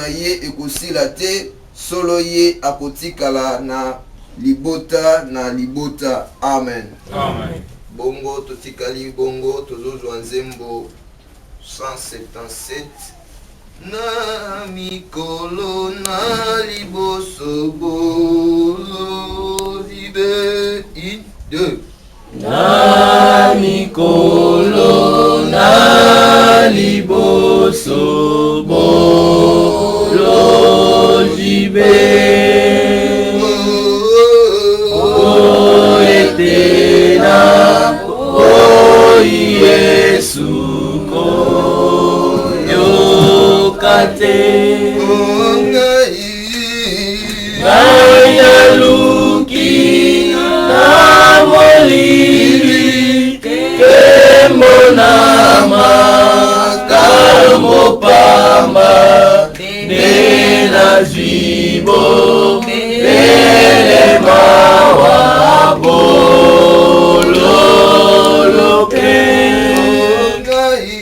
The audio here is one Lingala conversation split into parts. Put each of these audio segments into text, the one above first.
na ye ekosila te solo ye akotikala na libota na libota. Amen. Amen. Bongo totikali bongo tozozwa nzembo 177 na mikolo na liboso bolo libe 2 na mikolo na liboso bolo libe o etena o Yesu ko yokate ngai luki na molili kembona makambo pamba nena zibo nele mawa bololoke ngai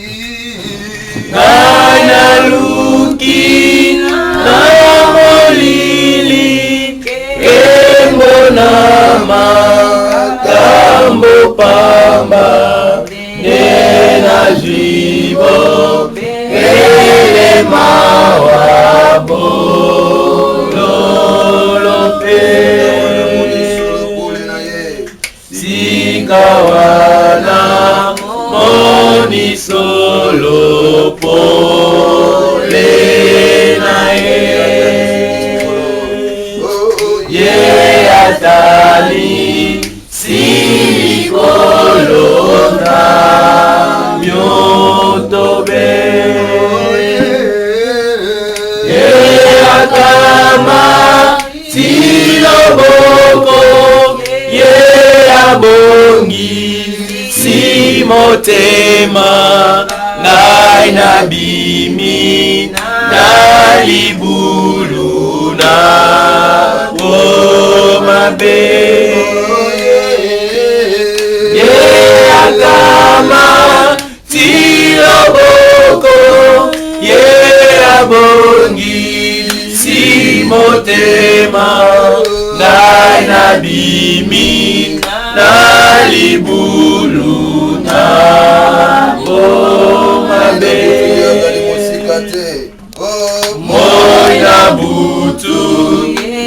luki na molili kembona makambo pamba nena zibo ele mawa bololope sikawana moni solo pole na ye atali sikolona myotobe ye akama siloboko ye abongi simotema ngai nabimi nalibulu na mabe ye akama tiloboko ye abongi simotema ngai nabimi nalibulu na mabe moina butu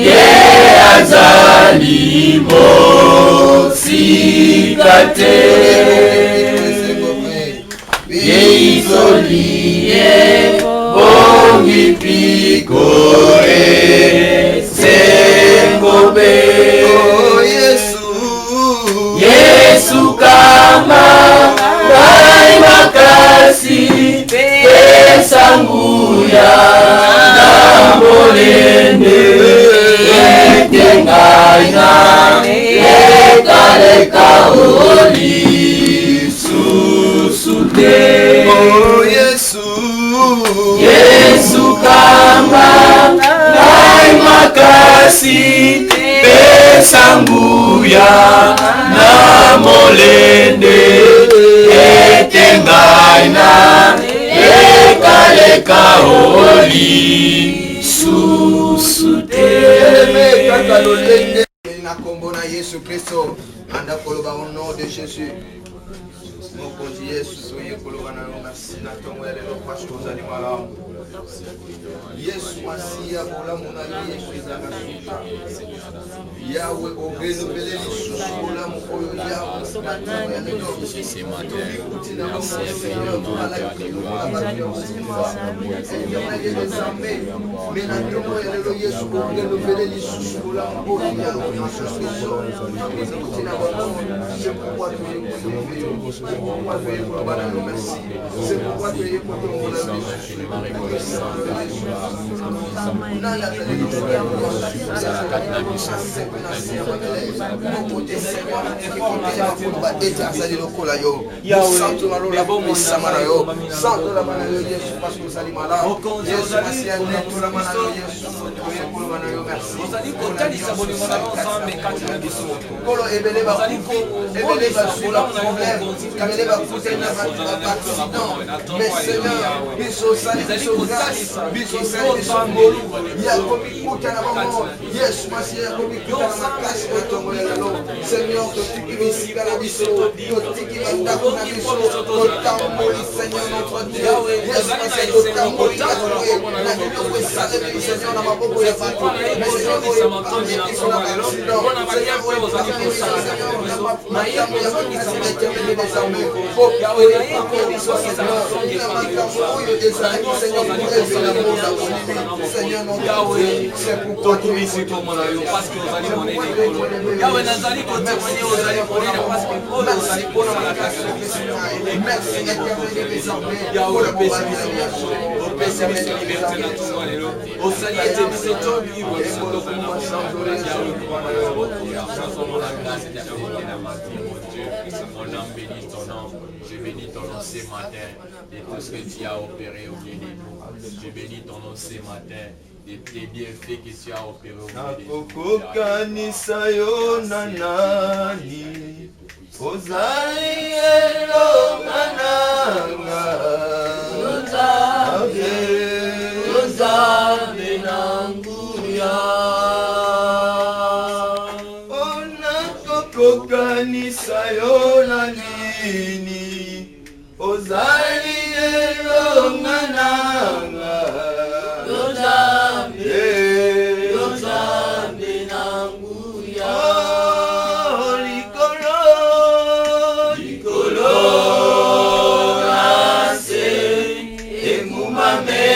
ye azali mosikate ye isolie bongi pikore sengobe Yesu kama ngai makasi pesanguya na molende etengai na ekaleka oli susute Yesu kama ngai makasi pesanguya na molende etengai na ekaleka oli susute na kombo na Yesu Kristo anda koloba au nom de Jésus mon konzi Yesu soye koloba na yo merci na tongo lelo parce que ozali malamu Yesu masiya bolamu na Yesu ezaka suka Yawe orenouvelé lisusu bolamu oyo Yawe na tongo ya lelo tobikutina bango Seigneur tozalaki koyokola bato ya kokufa etemaki ezambe me na tongo ya lelo Yesu orenouvelé lisusu bolamu oyo Yawe na Kristo tobikutina bango c'est pourquoi tu es merci. C'est pourquoi tu es amener ma foute na accident. Mais Seigneur, biso sali biso grâce, biso sali biso ngolu. Ya komi kuta na bango. Yesu masi ya komi kuta na makasi na tongo ya lelo. Seigneur, totiki bisika na biso, totiki bandako na biso, totamboli Seigneur notre Dieu. Yesu masi totamboli na tongo na biloko esalemi Seigneur na maboko ya bato. Mais Seigneur, biso na accident. Seigneur, mon âme bénit ton nom, je bénis ton nom ce matin de tout ce que tu as opéré au milieu de nous. Je bénis ton nom ce matin de tes bienfaits que tu as opéré au milieu de nous. Nakokokanisa yo na nani, ozali elonga nanga, Nzambe na nguya. Nakokokanisa yo na nini, ozali elonga nanga, Nzambe na nguya. Likolo na se engumame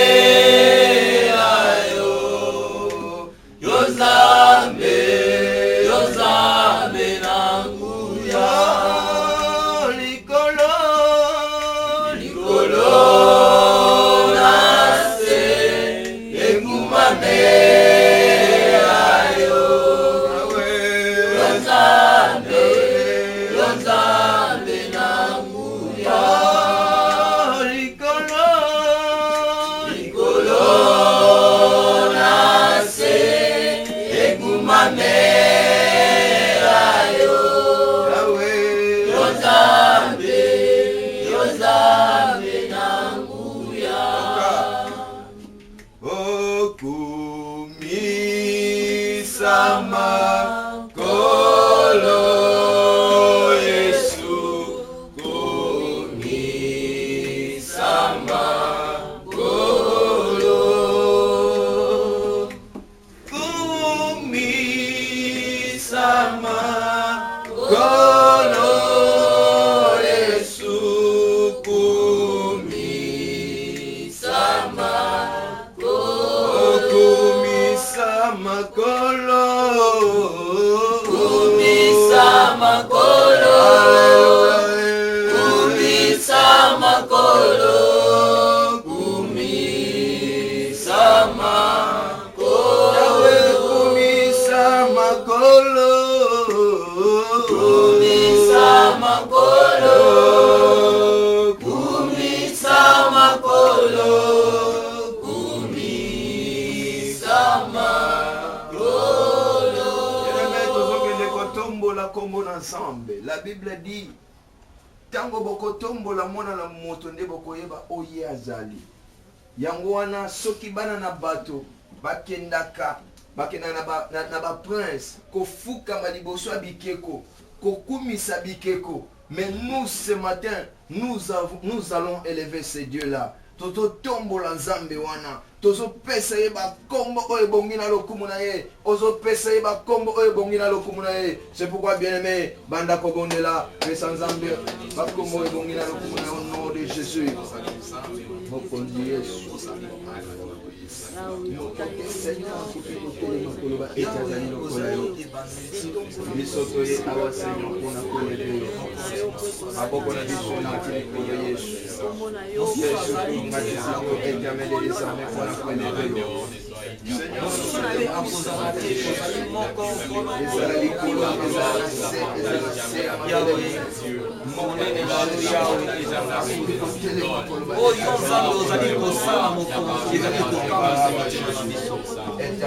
ayo, Nzambe na nguya. Likolo na se engumame ayo, Nzambe na nguya. Likolo na se engumame ayo, Nzambe na nguya. Okumisa makolo Yesu, kumisa makolo, kumisa makolo Yesu, kumisa makolo, kumisa makolo, kumisa makolo, kumisa makolo, kumisa makolo, kumisa makolo, kumisa makolo, kumisa makolo, kumisa makolo. Ensemble. La Bible dit tango bokotombola mwana na moto nde bokoyeba oye azali. Yango wana soki bana na bato bakendaka na ba prince kofuka maliboso bikeko kokumisa bikeko. Mais nous ce matin nous allons élever ces dieux là. Toto tombola nzambe wana. Tozo pesa ye ba kombo oyo bongi na lokumu na ye. Ozo pesa ye ba kombo oyo bongi na lokumu na ye. C'est pourquoi bien aimé banda kobondela pesa nzambe ba kombo oyo bongi na lokumu na au nom de Jésus. Mokondi Yesu. Seigneur kutotelema koloba etazali lokola yo. Biso toye awa Seigneur pona kolele. Aboko na biso na kili ya Yesu. Yesu ngati éternel et désormais pour la connaître. Seigneur,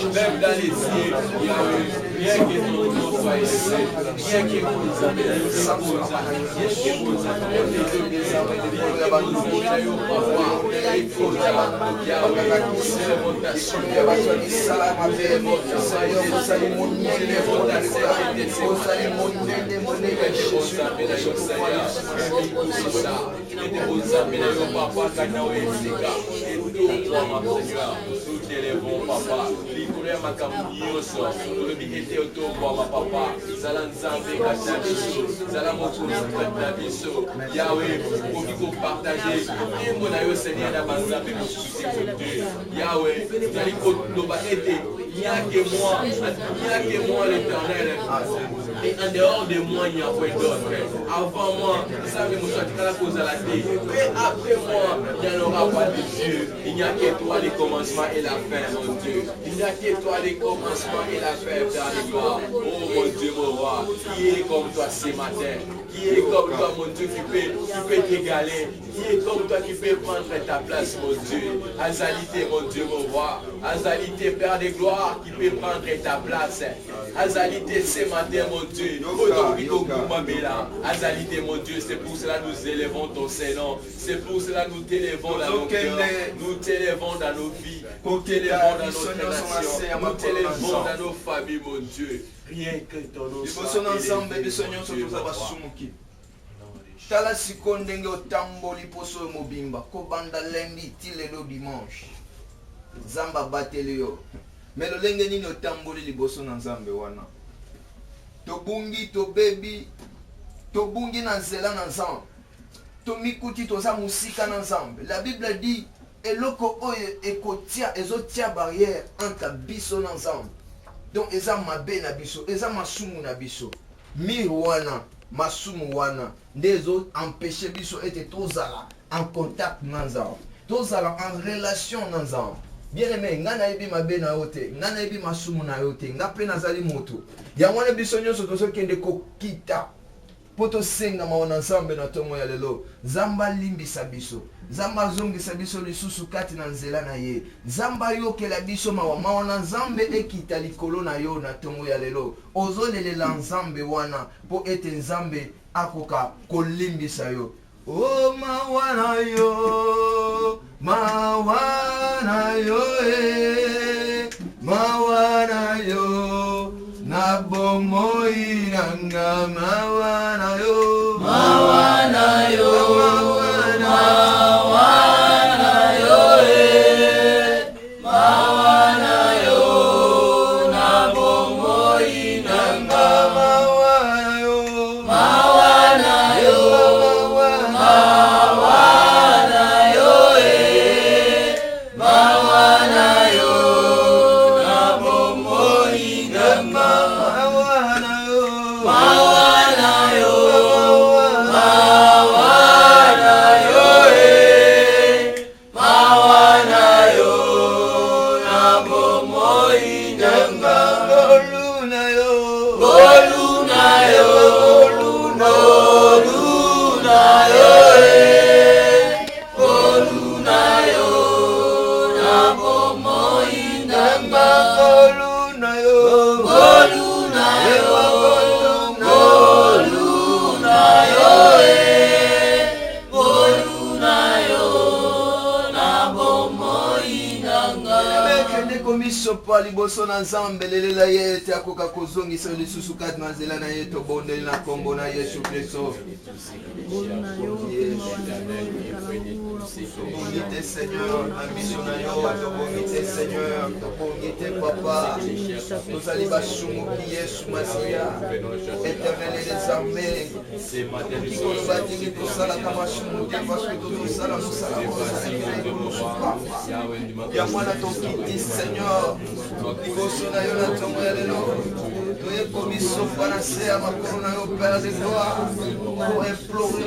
Même dans les cieux, bien que ton nom soit élevé, bien que nous t'élèvons, papa. Libre ma camionioso, le bikete autour ma papa. Zalan Zambé, Kachabiso, Zalamoko, Katabiso, Yahweh, pour qu'il partager. Et mon aïe, Seigneur, d'Abanzabé, Yahweh, vous allez il n'y a que moi, l'Éternel. Et en dehors de moi, il n'y a pas d'autre. Avant moi, vous savez, nous sommes à la cause à la terre. Et après moi, il n'y en aura pas de Dieu. Il n'y a que toi, le commencement et la fin, mon Dieu. Il n'y a que toi, le commencement et la fin, Père de gloire. Oh mon Dieu, mon roi, qui est comme toi ce matin? Qui est comme toi, mon Dieu, qui peut t'égaler? Qui est comme toi, qui peut prendre ta place, mon Dieu? Azalité, mon Dieu, mon roi. Azalité, Père de gloire, qui peut prendre ta place. Azalité, ce matin, mon Dieu. Azalité, mon Dieu, c'est pour cela que nous élevons ton Seigneur. C'est pour cela que nous t'élevons dans nos cœurs. Nous t'élevons dans nos vies. Nous t'élevons dans notre nation. Nous t'élevons dans nos familles, mon Dieu. Rien que ton nom soit élevé. Tala sikondenge otamboli poso mobimba kobanda lundi ti lelo dimanche Zamba batele yo mais lolenge nini otamboli liboso na Nzambe wana tobungi tobebi tobungi na nzela na Nzambe tomikuti toza musika na Nzambe. La Bible dit eloko oyo ekotia ezotia barrière entre biso na Nzambe. Donc eza mabe na biso eza masumu na biso mirwana masumu wana ndezo empêcher biso ete tozala en contact na Nzambe tozala en relation na Nzambe. Bien aimé ngana yebi mabe na yote ngana yebi masumu na yote ngape nazali moto ya mwana biso nyonso tozokende kokita poto senga maona Nzambe na tomo ya lelo Zamba limbisa biso Zamba zongisa biso lisusu kati na nzela na ye Zamba yokela biso maona Nzambe ekita likolo na yo na tomo ya lelo ozolelela Nzambe wana po ete Nzambe akoka kolimbisa yo. Oh mawana yo mawana yo na bomoi nanga mawana yo mawana yo mawana yo na bomoi nanga mawana yo mawana yo mawana yo komisio pa liboso na Nzambe lelela ye ete akoka kozongisa lisusu kati na nzela na ye tobondeli na kombo na Yesu Kristo. Tobongite Seigneur na miso na yo, tobongite Seigneur, tobongite Papa. Tozali basumuki Yesu Masia, Éternel et des armées. Kikoloba tingi tosalaka basumuki parce que tozosala mosala ya mwana tokiti Seigneur liboso na yo na ntongo ya lelo toye komisio pana se ya makolo na yo Père de gloire pour implorer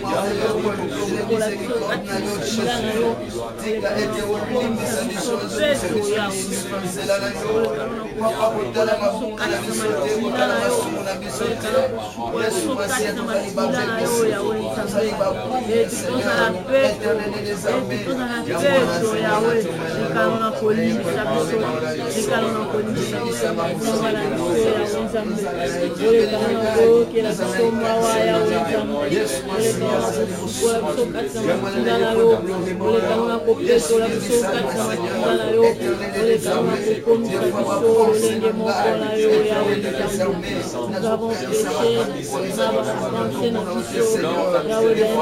miséricorde na yo Jésus tika ete olimbisa biso nzela na yo papa kotala mabunga na biso te kotala masumu na biso te Yesu Masia tozali bapekisi tozali babunga Seigneur Éternel et des armées ya mwana Yahweh nikalona kolisa biso nikalona kolisa biso mwana biso ya Nzambe ole kana ko kila biso mawa ya Nzambe Yesu Masia ole biso katika matunda na yo ole kana ko peso la biso katika matunda na yo ole kana ko komisa biso lenge moko na yo ya Nzambe nous avons péché nous avons avancé na biso Yahweh de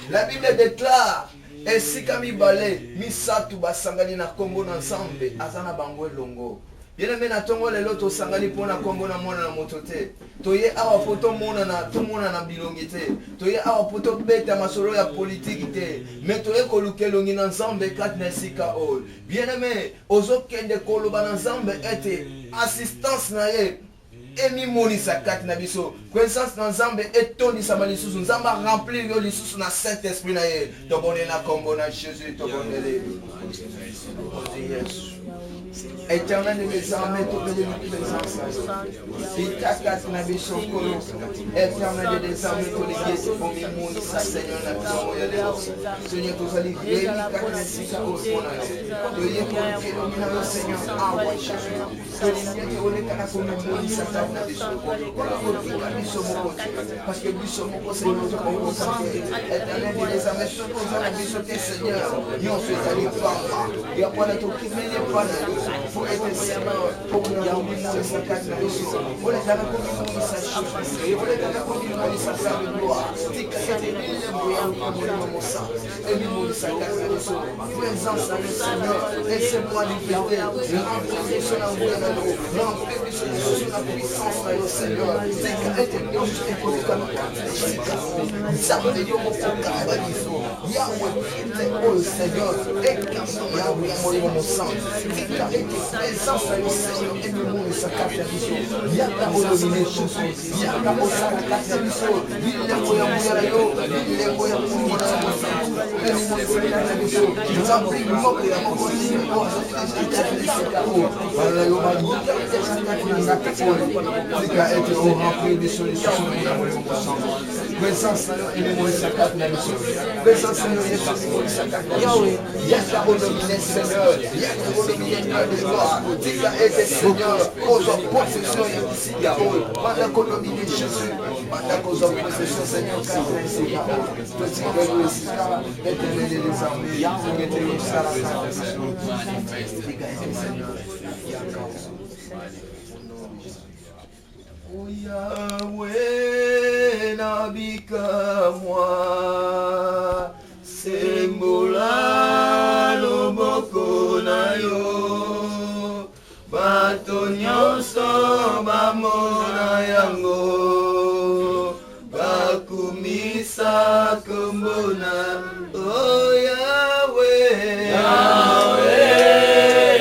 La Bible déclare ainsi qu'à mi balé, mi satu basangani na kombo na Nzambe azana bango elongo. Bien aimé na tongo lelo to sangani pona kombo na mona na motote. Toye awa poto mona na bilongi te. Toye awa poto beta masolo ya politique te. Mais toye kolukelongi na nzambe kat na sika ol. Bien aimé, ozo kende koloba na nzambe ete assistance na ye. Emi moni sakati na biso. Connaissance na nzambe etondisa malisusu. Nzamba remplir yo lisusu na Saint-Esprit na ye. Tobone na kombo na Jésus tobonele. Yes. Éternel des armées, tout le présence. Itakat na bisokolo. Éternel des armées, tout les guettes pour mes mots, ça Seigneur na tomo ya leo. Seigneur, tu as les guettes kat sika au fona. Tu es pour que nous Seigneur envoie Jésus. Tu es pour les kana pour mes mots, ça kat na bisokolo. Parce que bisokolo Seigneur, tu as Éternel des armées, ce qu'on a bisoté Seigneur. Nous on fait aller par là. Et après la tour qui met les pas pour être Seigneur, pour nous donner sa carte de mission. Pour les gens qui nous sa chance, pour les gens qui nous sa faire de gloire. C'est que c'était le moyen pour nous ça. Et nous sa carte de mission. Présence à le Seigneur. Laissez-moi liberté. Remplir son amour à nous. Remplir son puissance à le Seigneur. C'est que était Dieu juste pour nous comme ça. Ça veut dire mon frère Yahweh, oh Seigneur, et quand Yahweh a mourir mon sang. Présence à le Seigneur et le monde sa carte de mission. Yaka olomine Jésus. Yaka osaka carte de mission. Il est moyen mourir yo. Il est moyen mourir mon sang. Et nous sommes sa carte de mission. Nous avons pris le mot de la mort de Dieu. Nous avons pris le carreau. Voilà yo ma vie. C'est qu'à être au rempli de solutions pour la mourir mon sang. Présence à le monde sa carte de mission. Présence à le monde sa carte de mission. Yaka olomine Seigneur. Yaka olomine de gloire. C'est qu'à être Seigneur. Cause of possession ici Yahweh. Pendant qu'on domine Jésus. Pendant cause of possession Seigneur. Car c'est Yahweh. Petit que nous ici là. Éternel des armées. Mettez-nous ça la carte de mission. Oh Yahweh, nabika moi, sembola loboko na yo, bato nyonso bamona yango, bakumisa kombona. Oh Yahweh, Yahweh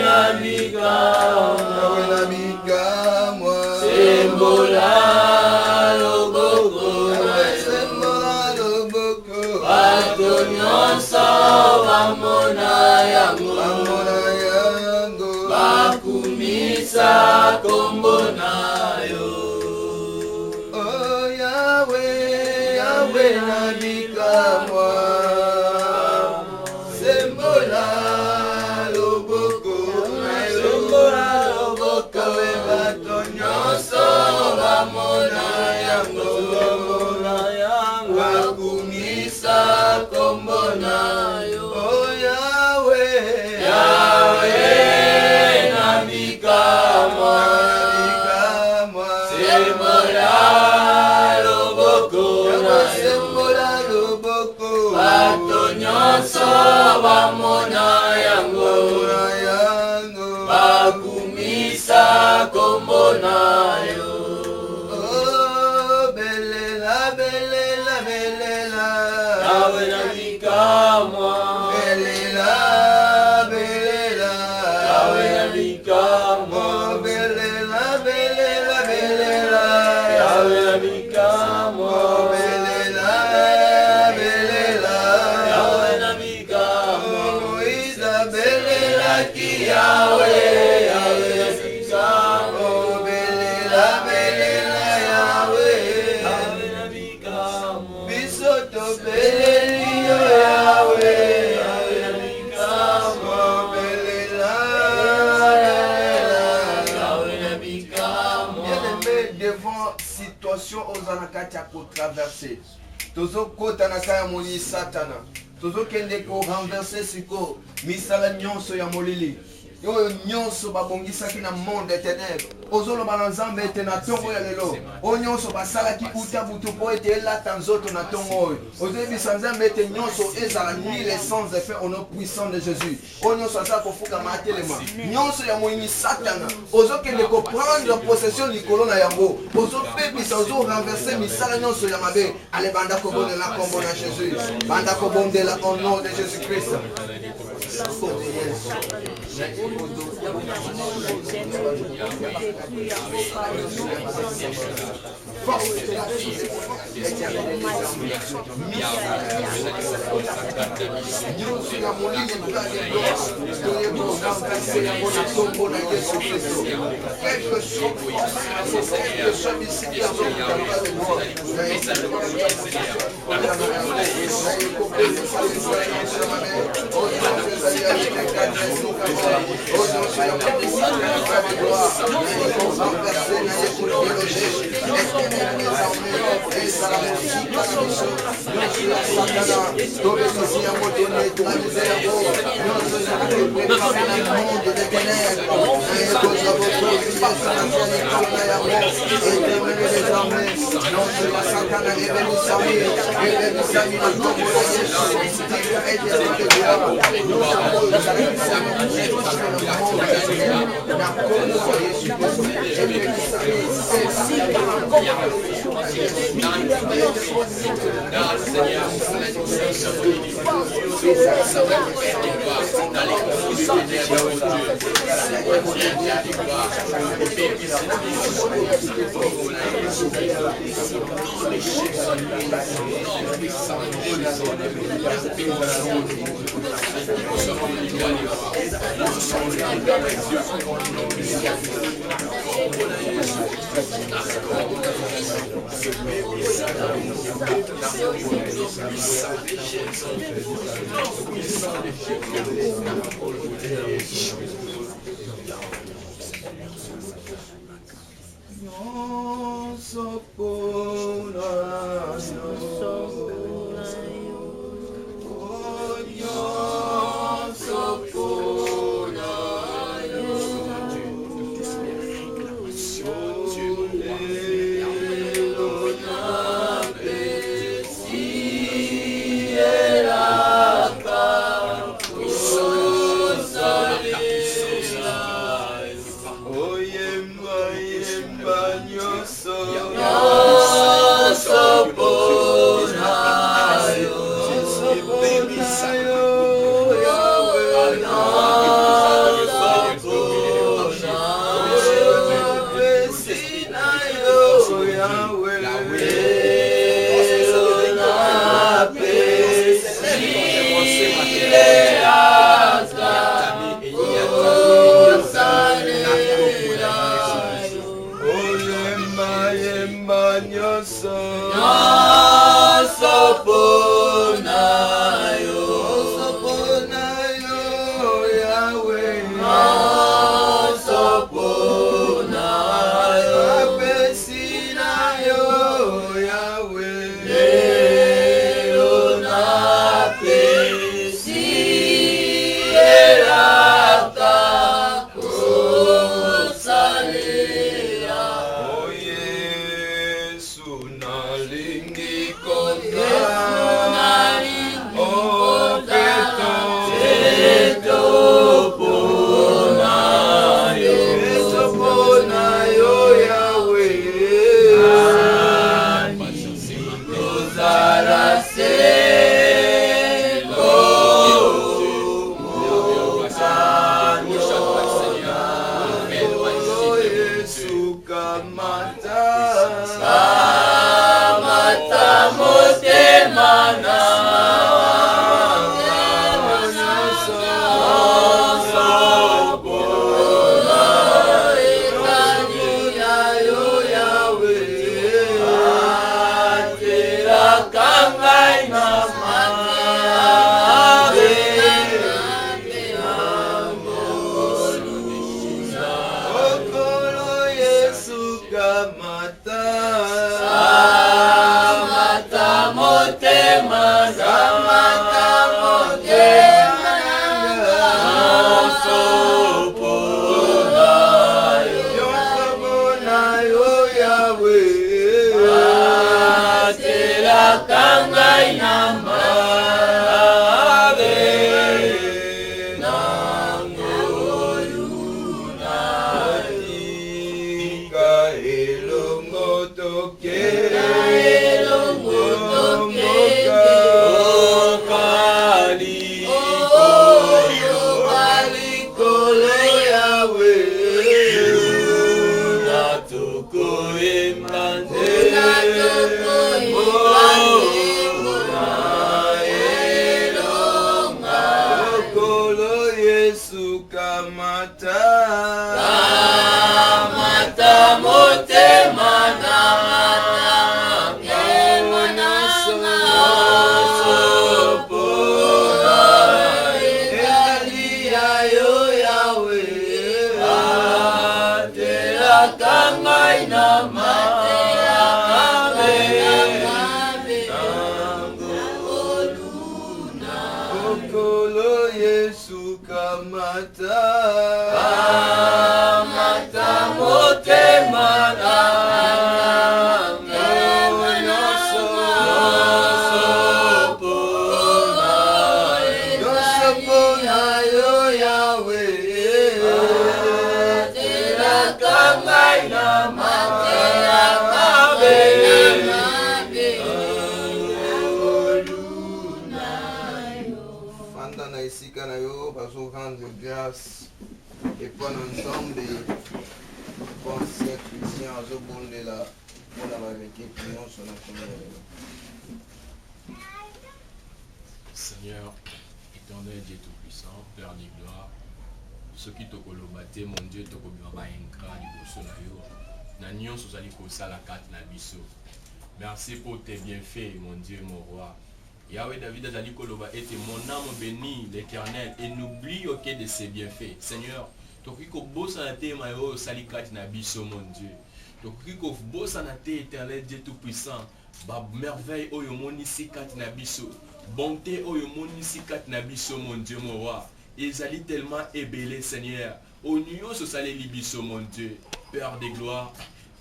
nabika moi, sembola loboko bato nyonso bamona yango bakumisa kombo na yo. Oh Yahweh, Yahweh nabika moi, sembola loboko bato nyonso bamona yango bakumisa kombo na yo. Oh Yahweh, Yahweh nabika moi, sembola loboko bato nyonso bamona yango bakumisa kombo na yo. Oh belela belela belela, Yahweh nabika moi, belela belela, Yahweh nabika moi, belela belela belela, Yahweh nabika moi, belela belela, Yahweh nabika moi, Isabella ki Yahweh. Aux anakati à traverser. Tozo kota na kaya moni satana. Tozo kende ko renverser siko misala nyonso ya molili. oyo nyonso babongisaki na monde des ténèbres ozoloba na nzambe ete na ntongo ya lelo oyo nyonso basalaki uta butu mpo ete elata nzoto na ntongo oyo ozoyebisa nzambe ete nyonso ezala nul et sans effet au nom puissant de Jésus oyo nyonso azala kofukama atelema nyonso ya moyini satana ozokende koprendre possession likolo na yango ozopepisa ozorenverse misala nyonso ya mabe ale banda kobondela kombo na Jésus banda kobondela au nom de Jésus Christ. Come Grâce et prendre ensemble des pensées chrétiens à ce bon de la vérité qui nous sont Seigneur, éternel Dieu Tout-Puissant, Père des gloires, ce qui te colobate, mon Dieu, te colobate un grand liboso na yo, na nyon sozali kosala kati na biso. Merci pour tes bienfaits, mon Dieu, mon roi. Yahweh David azali koloba était mon âme bénit l'Éternel et n'oublie aucun de ses bienfaits. Seigneur, tokoki ko bosa na te mayo sali kati na biso mon Dieu. Tokoki ko bosa na te Éternel Dieu Tout-Puissant. Ba merveille oyo monisi kati na biso. Bonté oyo monisi kati na biso mon Dieu mon roi. Ezali tellement ébélé Seigneur. Au nyon so sali libiso mon Dieu. Père de gloire.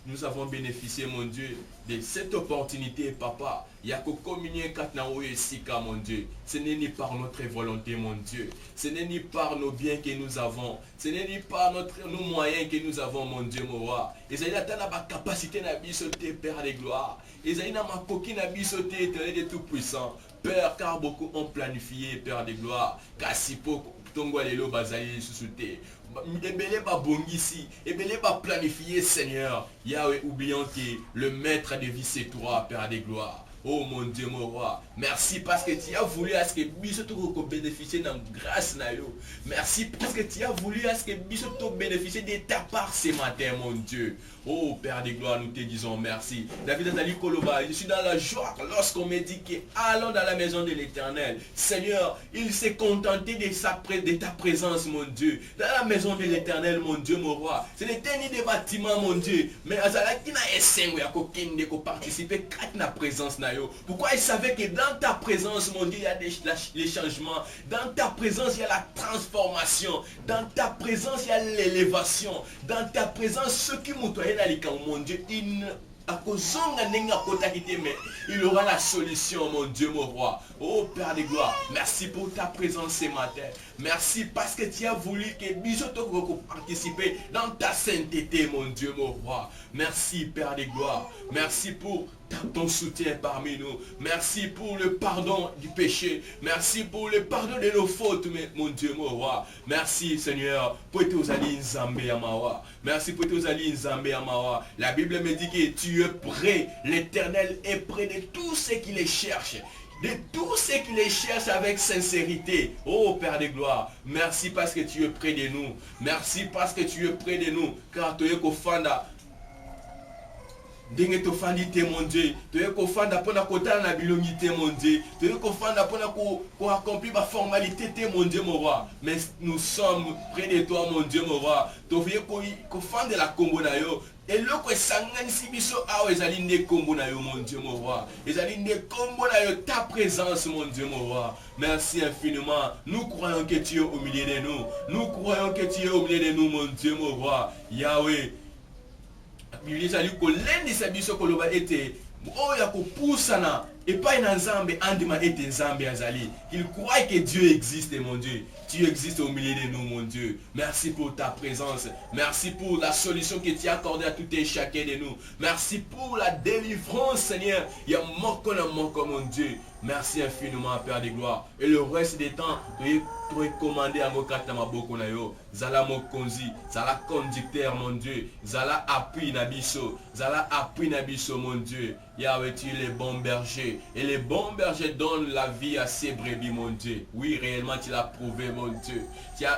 Nous avons bénéficié, mon Dieu, de cette opportunité, Papa. Il y a que communier sika, mon Dieu. Ce n'est ni par notre volonté, mon Dieu. Ce n'est ni par nos biens que nous avons. Ce n'est ni par nos moyens que nous avons, mon Dieu, mon roi. Et ça, il a la capacité de bisoter, Père de gloire. Et ça, il a ma coquine à bisoter, éternel de tout-puissant. Père, car beaucoup ont planifié, Père de gloire. Car si peu, Tongo Lelo Bazaï sous-souté. Ebele ba bongisi, ebele ba planifié Seigneur. Yahweh, oubliant que le maître de vie c'est toi, Père des gloires. Oh mon Dieu, mon roi. Merci parce que tu as voulu à ce que Bisoto bénéficie de la grâce. Merci parce que tu as voulu à ce que Bisoto bénéficie de ta part ce matin, mon Dieu. Oh Père des gloires, nous te disons merci. David Azali Koloba, je suis dans la joie lorsqu'on me dit que allons dans la maison de l'Éternel. Seigneur, il s'est contenté de ta présence, mon Dieu. Dans la maison de l'Éternel, mon Dieu, mon roi. Ce n'était ni des bâtiments, mon Dieu. Mais Azalaki n'a essayé de participer à la présence. Pourquoi il savait que dans ta présence, mon Dieu, il y a les changements. Dans ta présence, il y a la transformation. Dans ta présence, il y a l'élévation. Dans ta présence, ceux qui m'ont toyé dans les camps, mon Dieu, il aura la solution, mon Dieu, mon roi. Oh Père de gloire, merci pour ta présence ce matin. Merci parce que tu as voulu que Bisoto participer dans ta sainteté, mon Dieu, mon roi. Merci Père de gloire. Merci pour ton soutien parmi nous. Merci pour le pardon du péché. Merci pour le pardon de nos fautes, mon Dieu, mon roi. Merci Seigneur pour tous ali Nzambe Amawa. Merci pour tous ali Nzambe Amawa. La Bible me dit que tu es près. L'Éternel est près de tous ceux qui les cherchent. De tous ceux qui les cherchent avec sincérité. Oh Père de gloire, merci parce que tu es près de nous. Merci parce que tu es près de nous. Car tu es kofanda. Dingue tofandité mon Dieu, tu es kofanda pour la kota na bilongité mon Dieu, tu es kofanda pour accomplir ma formalité mon Dieu mon roi. Mais nous sommes près de toi mon Dieu mon roi. Tu es kofanda la kombo na yo. Et le que sangani si biso awa ezali nde kombo na yo mon Dieu mon roi. Ezali nde kombo na yo ta présence mon Dieu mon roi. Merci infiniment. Nous croyons que tu es au milieu de nous. Nous croyons que tu es au milieu de nous mon Dieu mon roi. Yahweh. Bible ezali kolendisa biso koloba ete oya kopusana epai na Nzambe andima ete Nzambe azali. Il croit que Dieu existe mon Dieu. Tu existes au milieu de nous mon Dieu. Merci pour ta présence. Merci pour la solution que tu as accordée à tout et chacun de nous. Merci pour la délivrance Seigneur. Il y a moko na moko mon Dieu. Merci infiniment Père de gloire. Et le reste des temps, tu es commandé à Mokata Maboko na yo. Zala Mokonzi, Zala conducteur mon Dieu. Zala appui Nabiso. Zala appui Nabiso mon Dieu. Yahweh, tu es le bon berger. Et les bons bergers donnent la vie à ses brebis mon Dieu. Oui, réellement tu l'as prouvé mon Dieu.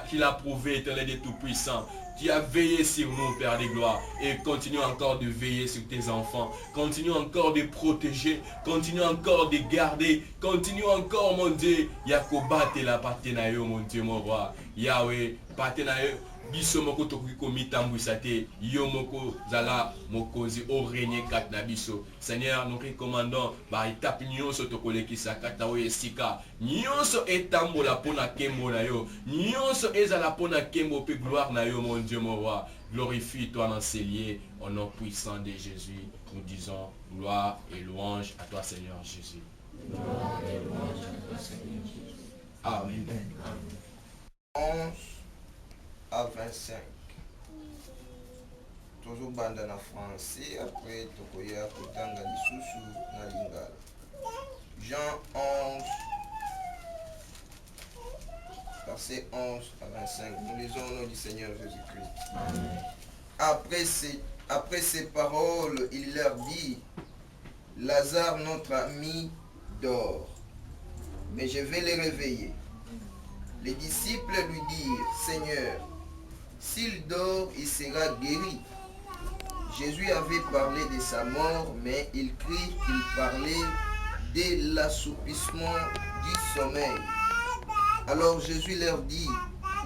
Tu l'as prouvé, éternel de tout puissant. Tu as veillé sur nous, Père des gloires. Et continue encore de veiller sur tes enfants. Continue encore de protéger. Continue encore de garder. Continue encore, mon Dieu. Yakoba te la patenayo, mon Dieu, mon roi. Yahweh, patenayo. Biso moko tokoki komitambwisa te yo moko zala mokonzi orégner kati na biso. Seigneur, nous recommandons ba étape nyonso tokolekisa kata oyo esika nyonso etambola pona kembo na yo, nyonso ezala pona kembo pe gloire na yo, mon Dieu, mon roi. Glorifie-toi dans ces lieux au nom puissant de Jésus. Nous disons gloire et louange à toi, Seigneur Jésus. Gloire et louange à toi, Seigneur Jésus. Amen. 11 à 25. Toujours banda na français, après tokoya kotanga lisusu na lingala. Jean 11, verset 11 à 25. Nous lisons au nom du Seigneur Jésus-Christ. Après ces paroles, il leur dit, Lazare, notre ami, dort, mais je vais le réveiller. Les disciples lui dirent, Seigneur, s'il dort, il sera guéri. Jésus avait parlé de sa mort, mais il crie qu'il parlait de l'assoupissement du sommeil. Alors Jésus leur dit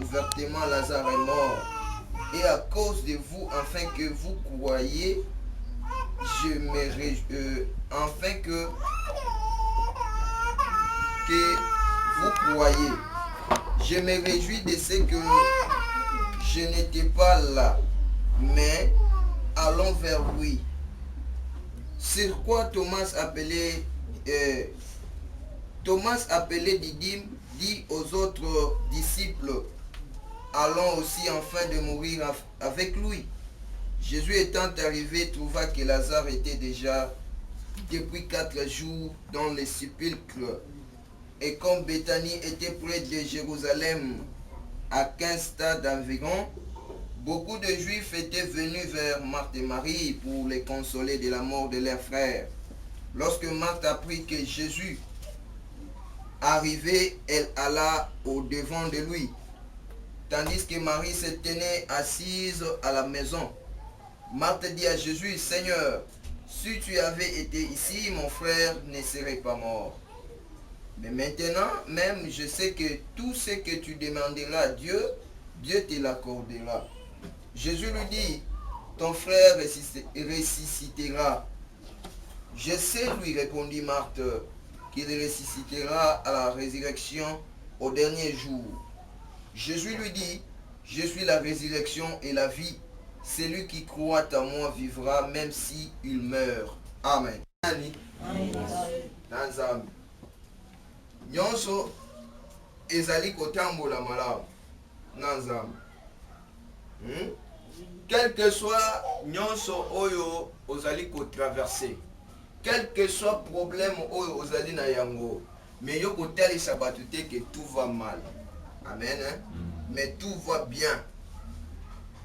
ouvertement, Lazare est mort, et à cause de vous, afin que vous croyiez, afin que vous croyez. Je me réjouis de ce que je n'étais pas là, mais allons vers lui. Sur quoi Thomas appelé Didyme dit aux autres disciples, allons aussi enfin de mourir avec lui. Jésus étant arrivé trouva que Lazare était déjà depuis 4 jours dans le sépulcre. Et comme Béthanie était près de Jérusalem, à 15 stades environ, beaucoup de Juifs étaient venus vers Marthe et Marie pour les consoler de la mort de leur frère. Lorsque Marthe apprit que Jésus arrivait, elle alla au-devant de lui, tandis que Marie se tenait assise à la maison. Marthe dit à Jésus, Seigneur, si tu avais été ici, mon frère ne serait pas mort. Mais maintenant, même je sais que tout ce que tu demanderas à Dieu, Dieu te l'accordera. Jésus lui dit, ton frère ressuscitera. Je sais, lui répondit Marthe, qu'il ressuscitera à la résurrection au dernier jour. Jésus lui dit, je suis la résurrection et la vie. Celui qui croit en moi vivra même s'il meurt. Amen. Amen. Nyonso ezali kotambola malamu na Nzambe. Quel que soit nyonso oyo ozali kotraverser, quel que soit problème oyo ozali na yango, mais yo kotalisa bato te que tout va mal. Amen. Mais tout va bien.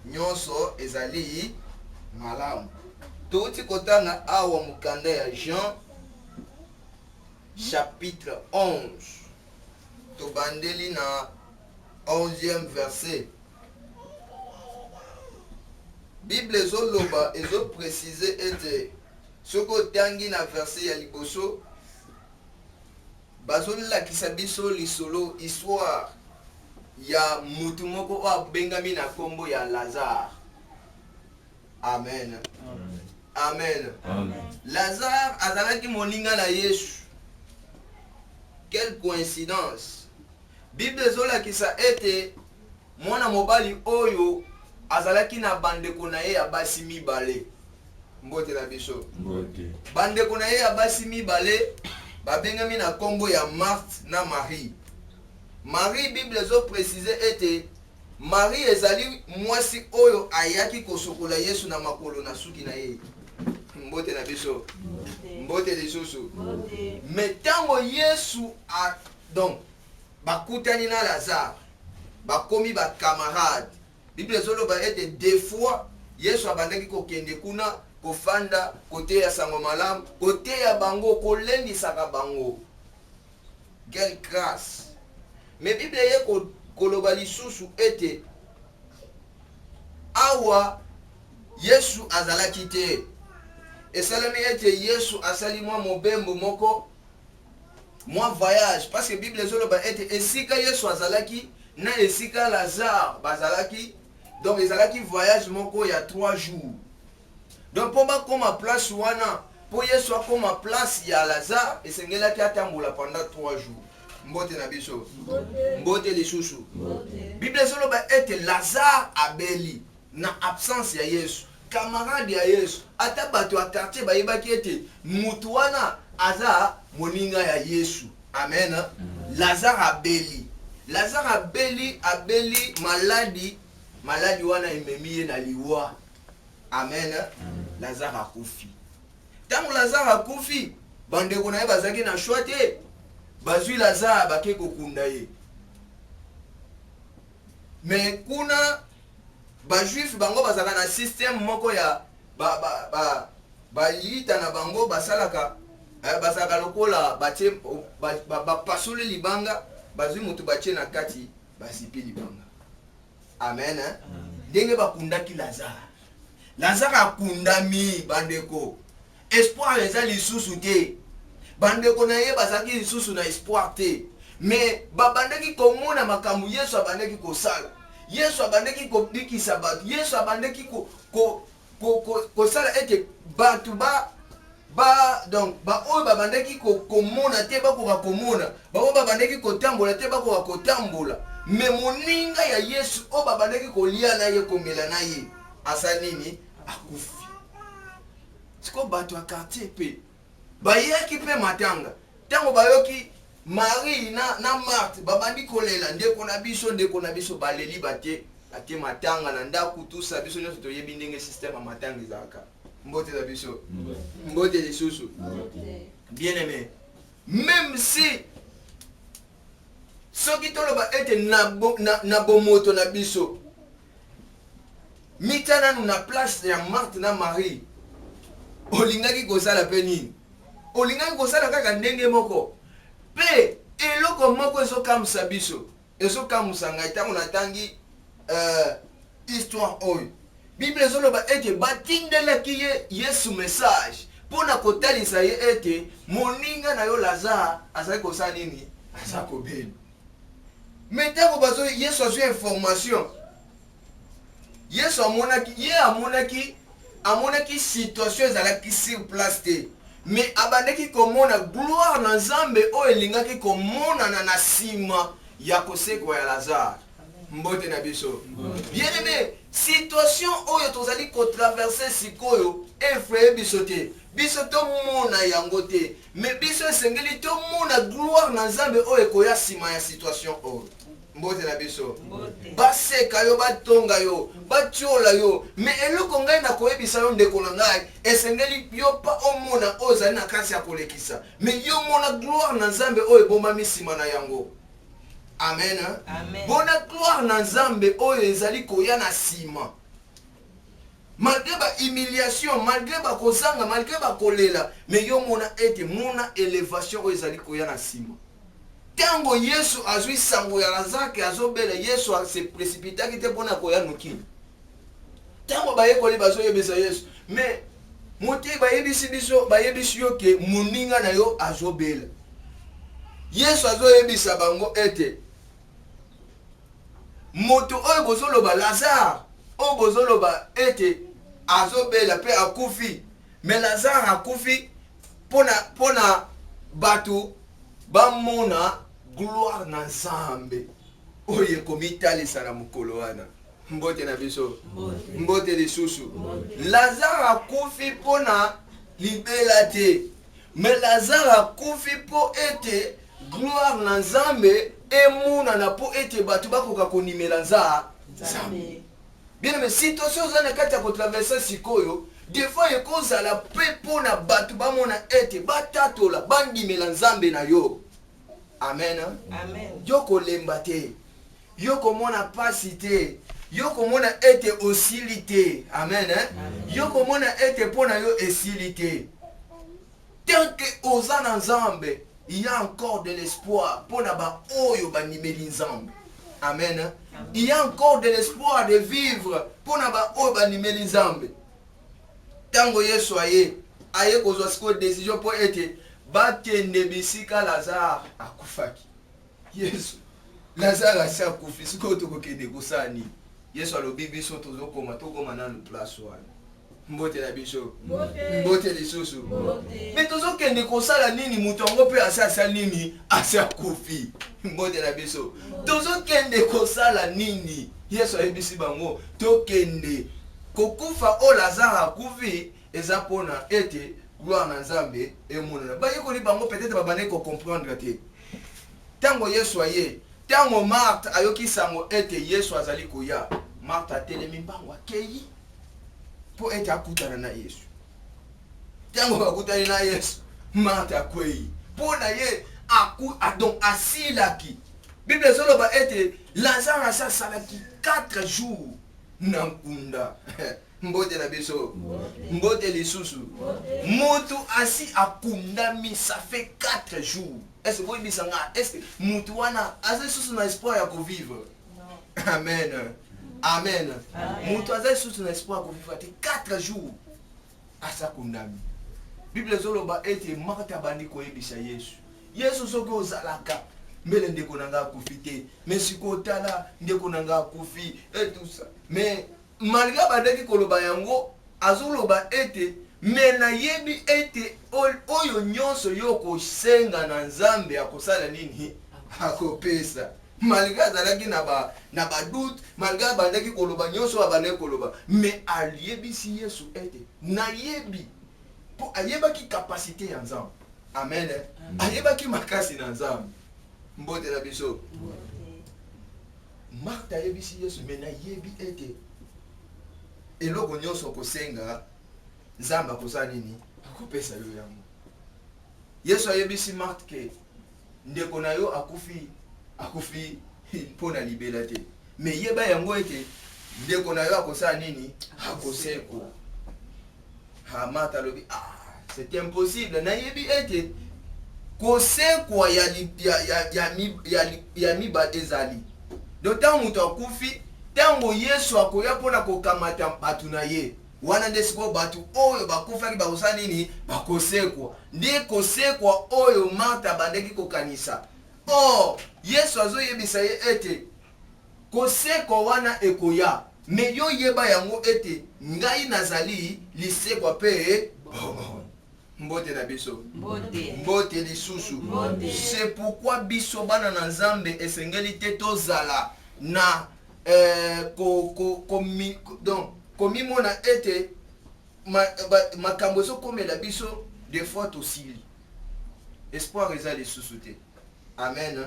Nyonso ezali malamu. Touti kotanga awa mukanda ya Jean chapitre 11. Tobandeli na 11e verset. Bible ezoloba ezopréciser ete soko tangi na verset ya liboso bazolakisa biso lisolo histoire ya mutu moko oyo abengami na kombo ya Lazare. Amen. Amen. Amen. Lazare azalaki moninga na Yesu. Quelle coïncidence. Bible ezolakisa ete mwana mobali oyo azalaki na bandeko na ye ya basi mibale. Mbote na biso. Mbote. Bandeko na ye ya basi mibale babengami na kombo ya Marthe na Marie. Marie, Bible ezo précise ete Marie ezali mwasi oyo ayaki kosokola Yesu na makolo na suki na ye. Mbote na biso. Mbote lisusu. Mais tango Yesu a donc bakutani na Lazare, bakomi ba camarade. Bible ezoloba ete des fois Yesu abandaki kokende kuna kofanda kote ya sango malamu, kote ya bango kolendisaka bango. Quelle grâce. Mais Bible ye koloba lisusu ete awa Yesu azalaki te esalemi ete Yesu asali mwa mobembo moko mwa voyage parce que Bible ezoloba ete esika Yesu azalaki na esika Lazare bazalaki donc ezalaki voyage moko ya 3 jours donc po bakoma place wana po Yesu akoma place ya Lazare esengelaki atambola pendant 3 jours mbote na biso mbote lisusu Bible ezoloba ete Lazare abeli na absence ya Yesu camarade ya Yesu ata bato ya quartier bayebaki ete mutu wana aza moninga ya Yesu amen Lazare abeli maladi wana ememi ye na liwa amen Lazare akufi tango Lazare akufi bandeko na ye bazaki na choix te bazwi Lazare bake kokunda ye mais kuna bajuif bango bazaka na système moko ya bayita na bango basalaka bazaka lokola batie bapasole libanga bazwi mutu batie na kati basipi libanga amen ndenge bakundaki Lazare akundami bandeko espoir eza lisusu te bandeko na ye bazaki lisusu na espoir te mais babandaki komona makambo Yesu abandaki kosala Yesu abandaki kobikisa bato Yesu abandaki kosala ete bato donc oyo babandaki komona te bakoka komona oyo babandaki kotambola te bakoka kotambola mais moninga ya Yesu oyo babandaki kolia na ye komela na ye asa nini akufi siko bato ya quartier pe bayeki pe matanga tango bayoki Marie na Marthe babandi kolela ndeko na biso baleli bate matanga na ndaku tusa biso nyonso toyebi ndenge système ya matanga ezalaka mbote na biso mbote lisusu bien aimé même si soki toloba ete na bomoto na biso mitana na place ya Marthe na Marie olingaki kosala pe nini olingaki kosala kaka ndenge moko pe eloko moko ezokamwisa biso ezokamwisa ngai ntango natangi histoire oyo Bible ezoloba ete batindelaki ye Yesu message mpona kotalisa ye ete moninga na yo Lazare azali kosala nini aza kobela mais ntango bazwi Yesu azwi information Yesu amonaki situation ezalaki sur place te mais abandaki komona gloire na Nzambe oyo elingaki komonana na nsima ya kosekwa ya Lazare mbote na biso bien aimé situation oyo tozali kotraverse sikoyo efraye biso te biso tomona yango te mais biso esengeli tomona gloire na Nzambe oyo ekoya nsima ya situation oyo mbote na biso baseka yo batonga yo batiola yo mais eloko ngai na koyebisa yo ndeko na ngai esengeli yo pa omona oyo ozali na kasi ya kolekisa mais yo mona gloire na Nzambe oyo ebomami nsima na yango amen bona gloire na Nzambe oyo ezali koya na nsima malgré ba humiliation malgré ba kozanga malgré ba kolela mais yo mona ete mona élévation oyo ezali koya na nsima tango Yesu azwi sango ya Lazare azobela Yesu se précipitaki te mpona koya nokili tango bayekoli bazoyebisa Yesu mais mote bayebisi yo ke moninga na yo azobela Yesu azoyebisa bango ete moto oyo bozoloba Lazare oyo bozoloba ete azobela pe akufi mais Lazare akufi mpona bato bamona gloire na Nzambe oyo ekomitalisa na mokolo wana mbote na biso mbote lisusu Lazare akufi mpona libela te mais Lazare akufi mpo ete gloire na Nzambe emonana mpo ete bato bakoka konimela Nzambe bien mais situation oza na kati ya kotraverse sikoyo des fois ekozala mpe mpona bato bamona ete batatola bandimela Nzambe na yo amen yo kolemba te yo komona pasi te yo komona ete osili te amen yo komona ete mpona yo esili te tant que oza na Nzambe il y a encore de l'espoir mpona ba oyo bandimeli Nzambe amen Il y a encore de l'espoir de vivre pour naba oba nimeli zambe. Tango Yesu aye kozwa siko décision pour être bakende bisika Lazare akufaki. Yesu Lazare asakufi siko tokokende kosani. Yesu alobi biso tokoma na place wana. Mbote la biso. Mbote lisusu. Mais tozokende kosala nini mutu ngo pe asasa nini asakufi. Mbote la biso. Tozokende kosala nini? Yesu ayebisi bango tokende kokufa o Lazare akufi eza pona ete gloire na Nzambe emonana. Ba yeko li bango peut-être babane ko comprendre te. Tango Yesu aye, tango Marthe ayoki sango ete Yesu azali koya, Marthe atelemi bango akei po ete akutana na Yesu. Tango bakutani na Yesu, Marthe akwei pona ye donc asilaki. Bible zoloba ete Lazare asalaki 4 jours na nkunda. Mbote na biso. Mbote lisusu. Mutu asi akundami, ça fait 4 jours. Est-ce que vous voyez ça? Est-ce que mutu wana aza susu na espoir ya vivre? Amen. Amen. Mutu aza susu na espoir ya vivre. 4 jours asa kundami. Bible zoloba ete Martha bandi koyebisa Yesu. Yesu soki ozalaka mbele ndeko nanga akufite, mais sikotala ndeko nanga akufi et tout ça. Mais malgré bandaki koloba yango azoloba ete mena yebi ete oyo nyonso yoko senga na Nzambe akosala nini akopesa. Malgré azalaki na ba doute, malgré bandaki koloba nyonso abane koloba, mais aliebi si Yesu ete na yebi po ayebaki capacité ya Nzambe. Amen. Ayebaki makasi na Nzambe. Mbote la biso. Marthe ayebi si Yesu mena yebi ete eloko nyonso kosenga Nzambe akosala nini akopesa yo yango. Yesu ayebisi Marthe ke ndeko na yo akufi mpona libela te, mais yeba yango ete ndeko na yo akosala nini akoseko. Marthe alobi c'est impossible, na yebi ete kosekwa ya miba ezali. Donc tango mutu akufi, tango Yesu akoya pona kokamata batu na ye, wana nde siko batu oyo bakufaki bakosala nini bakosekwa. Nde kosekwa oyo Martha bandeki kokanisa. Yesu azoyebisa ye ete kosekwa wana ekoya, me yo yeba yango ete ngai nazali lisekwa pe mbote na biso. Mbote lisusu. C'est pourquoi biso bana na Nzambe esengeli te tozala na donc komimona ete makambo ezokomela biso des fois tosili. Espoir eza lisusu te. Amen.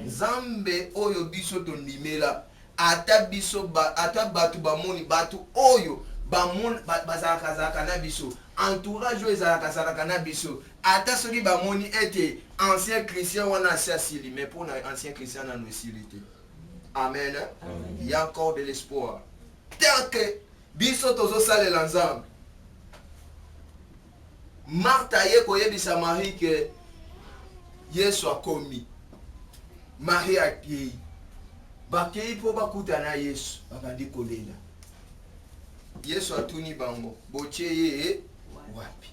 Nzambe oyo biso tondimela ata biso ata batu bamoni batu oyo bazalaka na biso, entourage oyo ezalaka na biso, ata soki bamoni ete ancien chrétien wana asili, mais pour ancien chrétien nano esili te. Amen. Il y a encore de l'espoir. Tant que biso tozosalela Nzambe. Martha ye koyebisa Marie ke Yesu akomi. Marie akei. Bakei po bakuta na Yesu, babandi kolela. Yesu atuni bango, boche ye wapi?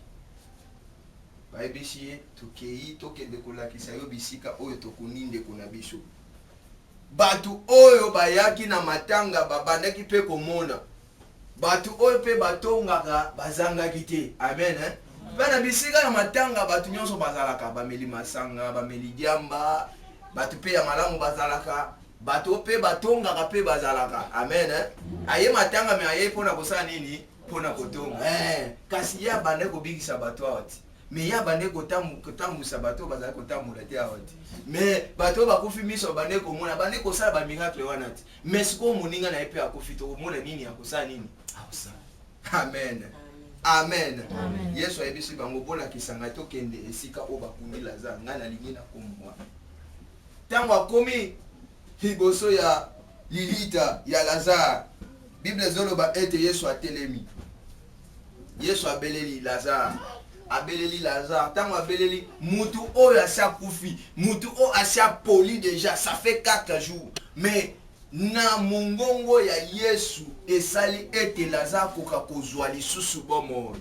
Bayebisi ye tokei tokende kolakisa yo bisika oyo tokuninde kuna biso. Batu oyo bayaki na matanga babandaki pe komona. Batu oyo pe batongaka bazangaki te. Amen. Bana bisika na matanga batu nyonso bazalaka, bameli masanga, bameli diamba, batu pe ya malamu bazalaka, batu pe batongaka pe bazalaka. Amen. Aye matanga me aye pona kosala nini? Pona kotonga. Kasi ya bande kobikisa batu awati. Mais ya bande kotambusa bato bazala kotambula te awati. Mais bato bakufi miso bande komona bande kosala ba miracle wana ti. Mais siko moninga na epe akufi to mona nini akosala nini? Akosala. Amen. Amen. Yesu ayebisi bango bola kisanga tokende esika o bakundi Lazare ngana lingi na komwa. Tango akomi liboso ya lilita ya Lazare, Bible zoloba ete Yesu atelemi. Yesu abeleli Lazare. Abeleli Lazare, tango abeleli mutu oyo asia kufi, mutu oyo asia poli déjà, ça fait 4 jours. Mais na mongongo ya Yesu esali ete Lazare koka kozwa lisusu bomoi.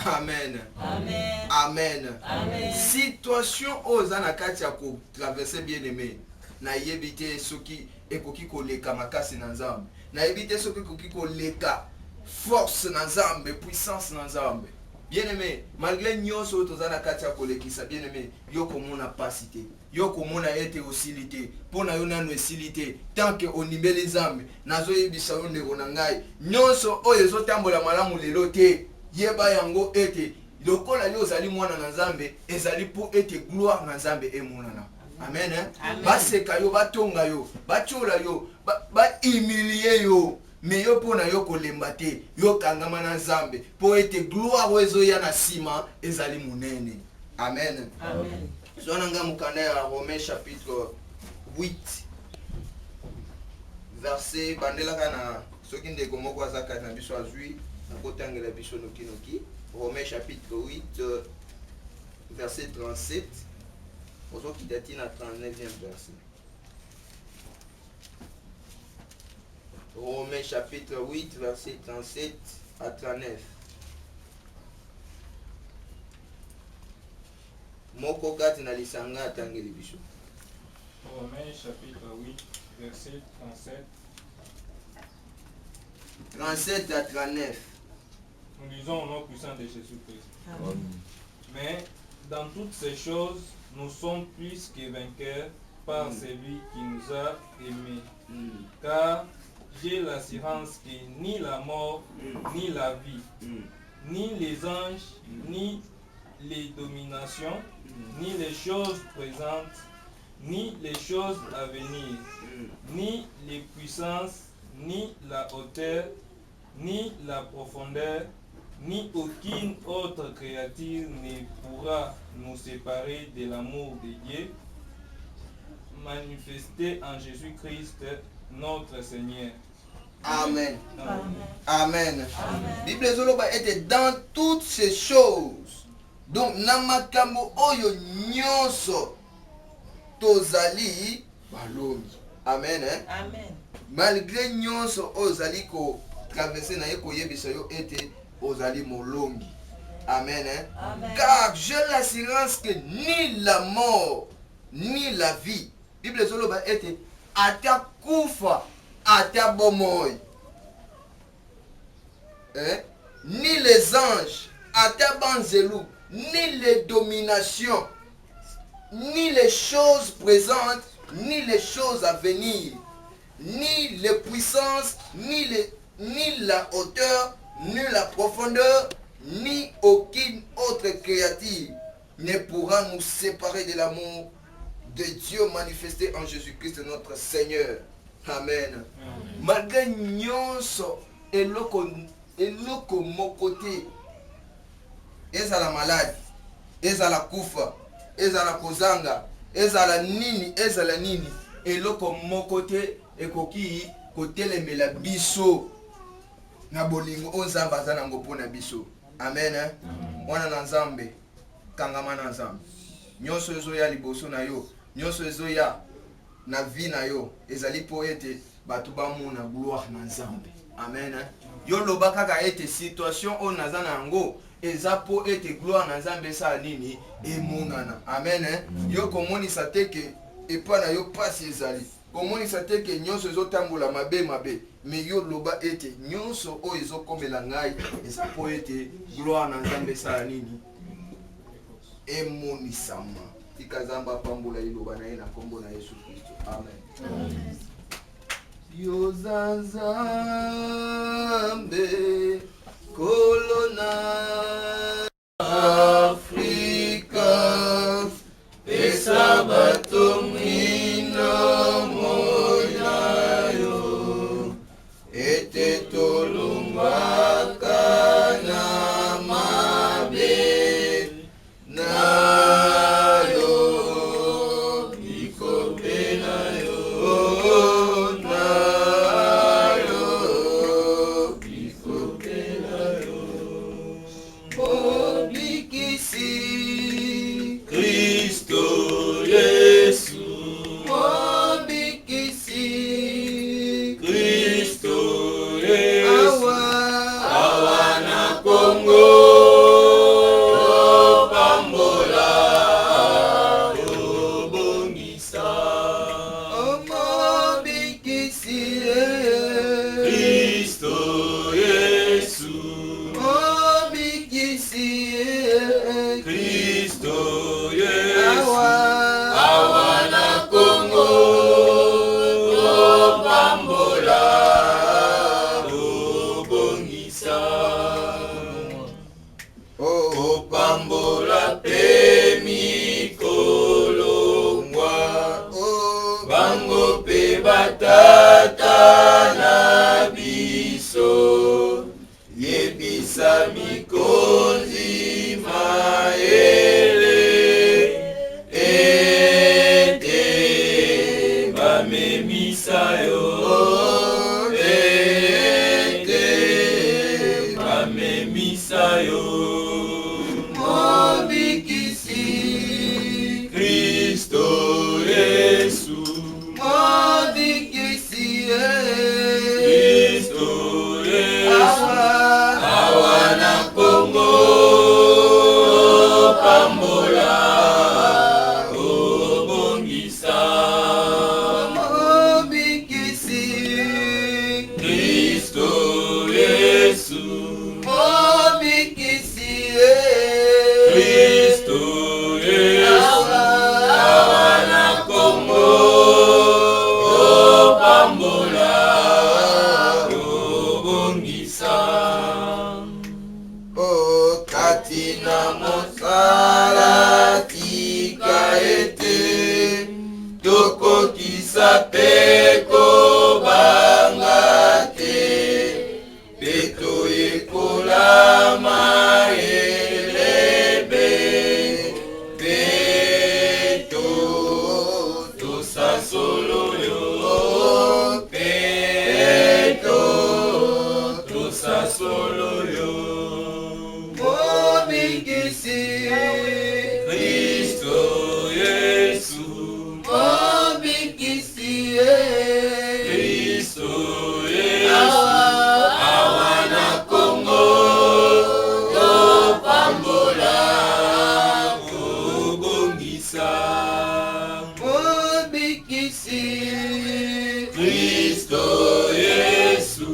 Amen. Amen. Amen. Amen. Situation oza na kati ya ko traverser bien aimé. Na yebite soki ekoki koleka makasi na Nzambe. Na yebite soki ekoki koleka force na Nzambe, puissance na Nzambe. Bien aimé, malgré nyonso toza na kati ya kolekisa bien aimé, yo komona pasité. Yo komona ete osilité. Pona yo nanu esilité. Tant que onibeli Nzambe, nazo yebisa yo ndeko na ngai. Nyonso oyo ezotambola malamu lelo te. Yeba yango ete lokola yo ozali mwana na Nzambe ezali po ete gloire na Nzambe emonana. Amen. Amen. Baseka yo, batonga yo, bachola yo, ba humilier yo. Mais yo pona yo kolemba te, yo kangama na Nzambe po ete gloire ezo ya na sima ezali munene. Amen. Amen. So nanga mukanda ya Romains chapitre 8 verset bandela kana soki ndeko moko azaka na biso azui nakotangela biso noki. Romains chapitre 8 verset 37 ozoki dati na 39e verset. Romains chapitre 8 verset 37 à 39. Moko kati na lisanga atangeli biso. Romains chapitre 8 verset 37. 37 à 39. Nous lisons au nom puissant de Jésus-Christ. Amen. Mais dans toutes ces choses, nous sommes plus que vainqueurs par celui qui nous a aimés. Car j'ai l'assurance que ni la mort, ni la vie, ni les anges, ni les dominations, ni les choses présentes, ni les choses à venir, ni les puissances, ni la hauteur, ni la profondeur, ni aucune autre créature ne pourra nous séparer de l'amour de Dieu manifesté en Jésus-Christ notre Seigneur. Amen. Amen. Amen. Bible zoloba était dans toutes ces choses. Donc namakambo oyo nyonso tozali balongi. Amen. Amen. Malgré nyonso ozali ko traverser na ye koyebisa yo ete ozali molongi. Amen. Amen. Car j'ai l'assurance que ni la mort ni la vie, Bible zoloba ete ata kufa ata bomoi, ni les anges ata banzelou, ni les dominations, ni les choses présentes, ni les choses à venir, ni les puissances, ni la hauteur, ni la profondeur, ni aucune autre créature ne pourra nous séparer de l'amour de Dieu manifesté en Jésus-Christ notre Seigneur. Amen. Malgré nyonso eloko mokote, ezala malade, ezala kufa, ezala kozanga, ezala nini, eloko mokote ekoki kotelemela biso na bolingo o Nzambe aza nango mpona biso. Amen. Mwana na Nzambe kangama na Nzambe. Nyonso ezoya liboso na yo, nyonso ezoya na vie na yo ezali po ete bato bamona gloire na Nzambe. Amen. Yo loba kaka ete situation o naza na yango eza po ete gloire na Nzambe sa nini emonana. Amen. Yo komonisa te ke epa na yo pasi ezali, komonisa te ke nyonso ezotambola mabe, mais yo loba ete nyonso o ezokomela ngai eza po ete gloire na Nzambe sa nini emonisama. Tika Nzambe apambola iloba na ye na kombo na Yesu Kristo. Amen. Amen. Yo Nzambe kolona Afrika pesa bato mwina moya yo ete tolumbaka na mabe na yo ikope na yo na yo ikope na yo. na biso yebisa mikonzi maele ete bamemisa yo ete bamemisa yo mobikisi Kristo Yesu mobikisi Kristo Yesu awana Kongo pambola obongisa mobikisi Kristo Yesu mobikisi Kristo Yesu awana Kongo pambola obongisa katina mosala tika ete tokokisa pe kobanga te pe toyekola mayelebe pe tosasolo yo pe tosasolo yo mobikisi Kristo Yesu mobikisi Kristo Yesu awana Kongo pambola obongisa mobikisi Kristo Yesu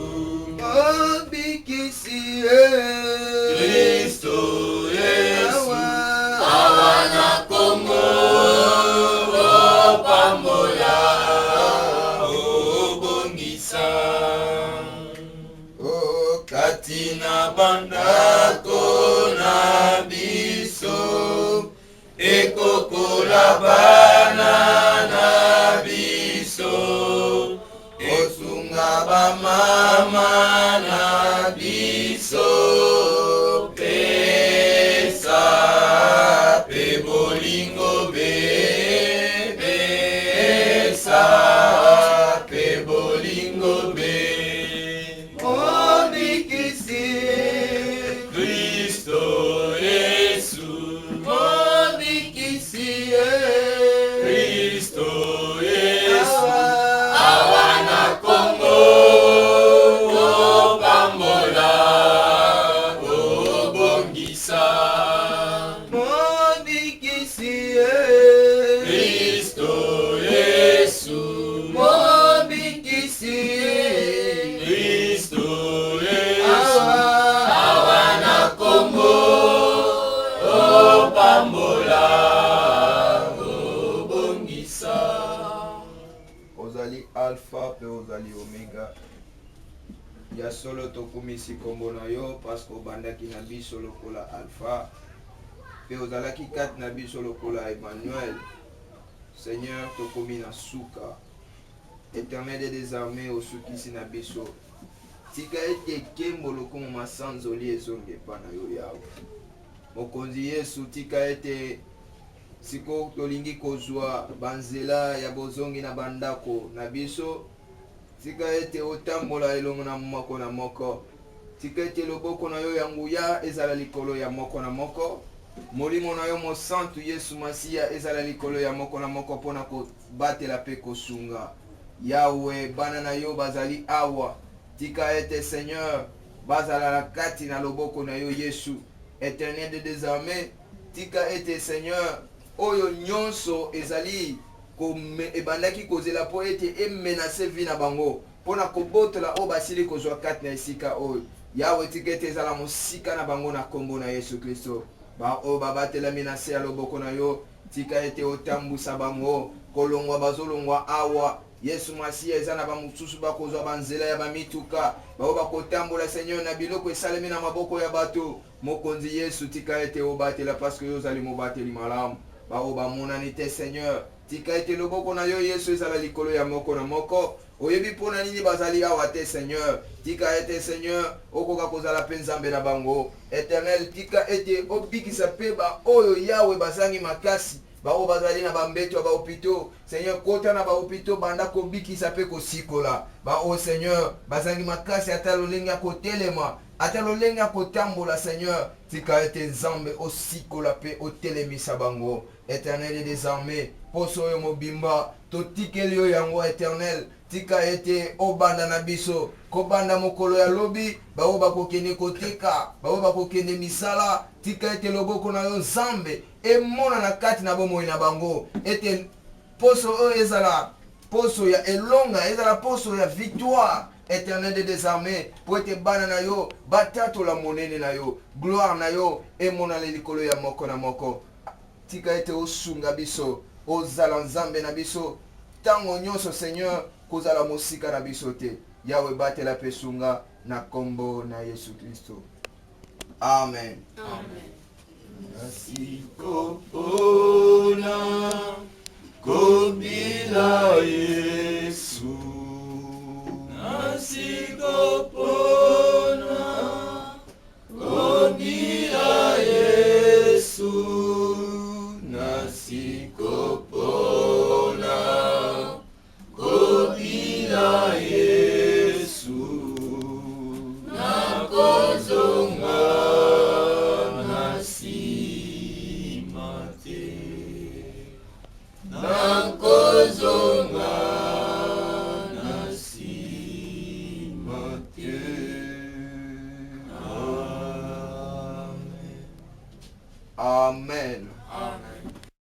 mobikisi Kristo Yesu awana Kongo pambola obongisa katina bandako na biso ekokola bana na biso osunga bamama na biso pesa pe bolingo pesa pe bolingo mobikisi Kristo Yesu mobikisi Kristo Yesu awana Kongo pambola obongisa mobikisi Kristo Yesu mobikisi Kristo Yesu awana Kongo pambola obongisa ozali alpha pe ozali omega ya solo tokumisi kombo na yo paske obandaki na biso lokola alpha pe ozalaki kati na biso lokola Emmanuel. Seigneur tokomi na suka éternel des armées osukisi na biso tika ete kembo lokomo masanzoli ezonge epa na yo yawe mokonzi Yesu tika ete siko tolingi kozwa banzela ya bozongi na bandako na biso tika ete otambola elongo na moko na moko tika ete loboko na yo ya nguya ezala likolo ya moko na moko molimo na yo mosantu Yesu Masiya ezala likolo ya moko na moko mpona kobatela pe kosunga yawe bana na yo bazali awa tika ete Seigneur bazala na kati na loboko na yo Yesu éternel de désormais tika ete Seigneur oyo nyonso ezali ebandaki kozela po ete emenase vi na bango mpona kobotola oyo basili kozwa kati na esika oyo yawe tika ete ezala mosika na bango na kombo na Yesu Kristo oyo babatelami na se ya loboko na yo tika ete otambusa bango kolongwa bazolongwa awa Yesu Masiya eza na bamosusu bakozwa banzela ya bamituka bao bakotambola Seigneur na biloko esalemi na maboko ya bato mokonzi Yesu tika ete obatela paske yo ozali mobateli malamu bao bamonani te Seigneur tika ete loboko na yo Yesu ezala likolo ya moko na moko oyebi mpona nini bazali awa te Seigneur. Tika ete Seigneur okoka kozala pe nzambe na bango. Éternel, tika ete obikisa pe ba oyo yawe bazangi makasi bao bazali na bambeto ba hôpitaux. Seigneur, kota na ba hôpitaux banda kobikisa pe kosikola ba o Seigneur bazangi makasi ata lolenga kotelema ata lolenga kotambola Seigneur. Tika ete nzambe osikola pe otelemisa bango. Éternel et des armées, poso yo mobimba totikeli yo yango Éternel. Tika ete obanda na biso kobanda mokolo ya lobi bao bakokende koteka bao bakokende misala. Tika ete loboko na yo nzambe emona na kati na bomoi na bango ete poso o ezala poso ya elonga ezala poso ya victoire. Éternel des armées, pour ete bana na yo batato la monene na yo gloire na yo emona le likolo ya moko na moko. Tika ete osunga biso ozala nzambe na biso tango nyonso Seigneur kozala mosika na biso te. Yawe batela pe sunga na kombo na Yesu Kristo. Amen. Amen. Nasikopona kobila Yesu. Nasikopona kobila Yesu. Nasikopona kobila Yesu. Nakozonga nasimate. Nakozonga nasimate.